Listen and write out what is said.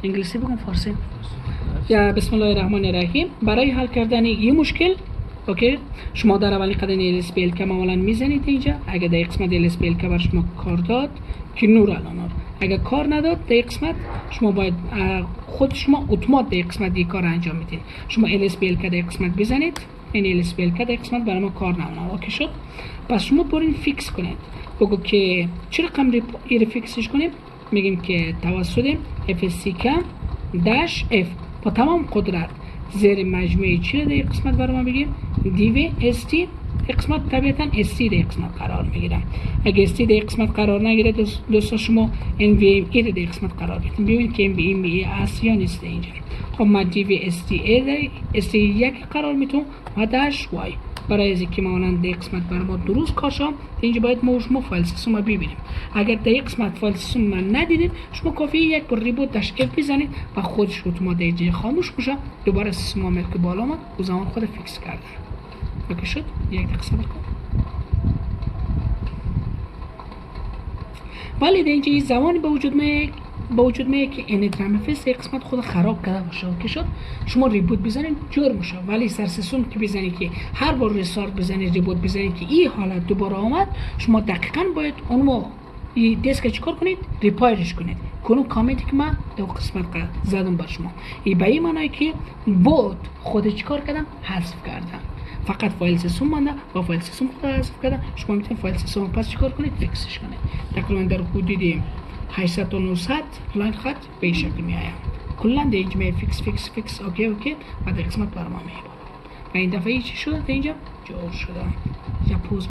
انگلیسی بگم فارسی؟ یا بسم الله الرحمن الرحیم. برای حل کردن این مشکل اوکی شما در اولین قدم LSPL که معمولا میزنید اینجا. اگر در قسمت LSPL که بر شما کار داد که نور الان اگر کار نداد در قسمت شما باید خود شما اتومات در قسمت این کار انجام میدید. شما LSPL که در قسمت بزنید این LSPL که در قسمت برای ما کار نمونه. اوکی شد؟ پس شما برین فیکس کنید. بگو که چه رقم رو فیکسش کنیم؟ میگیم که توسط FSC داش F با تمام قدرت زیر مجموعه چی در قسمت برای ما بگیم دیو ST قسمت طبیعتا ST در قسمت قرار میگیرم. اگه ST در قسمت قرار نگیره دوستا شما NVMe در قسمت قرار بدید. ببینید که NVMe است یا نیست اینجا. خب ما دیو ST یک قرار میتونم و داش Y برای از اینکه مانند در قسمت برای ما درست کار شد اینجا باید ما فایل سیستم رو ببینیم. اگر در قسمت فایل سیستم من ندیدید شما کافی یک بار ریبوت داش F بزنید و خودش اتوماتیک اینجا خاموش میشه. دوباره سیستم عامل که بالا اومد او زمان خود فیکس کردن. اوکی شد؟ یک دقیقه صبر کن. ولی در اینجا زمانی به وجود میاد که NetRamFS قسمت خود خراب کرده باشه. اوکی شد؟ شما ریبوت بزنید جور میشه. ولی سر سیستم که بزنید که هر بار ریستارت بزنید ریبوت بزنید که این حالت دوباره آمد شما دقیقاً باید اون این دیسک چیکار کنید؟ ریپایرش کنید. کنون کامنتی که من دو قسمت زدم بر شما این به این معنی که بود خود چیکار کردم؟ حذف کردم. فقط فایل سیستم مونده و فایل سیستم خود حذف کردم. شما میتونید فایل سیستم پس چیکار کنید؟ فیکسش کنید. تقریبا در حدود 800 تا 900 لاین خط به این شکل می آید. کلا در اینجا می فیکس اوکی و در قسمت برام می. و این دفعه چی شده؟ اینجا جور شده. یا پوز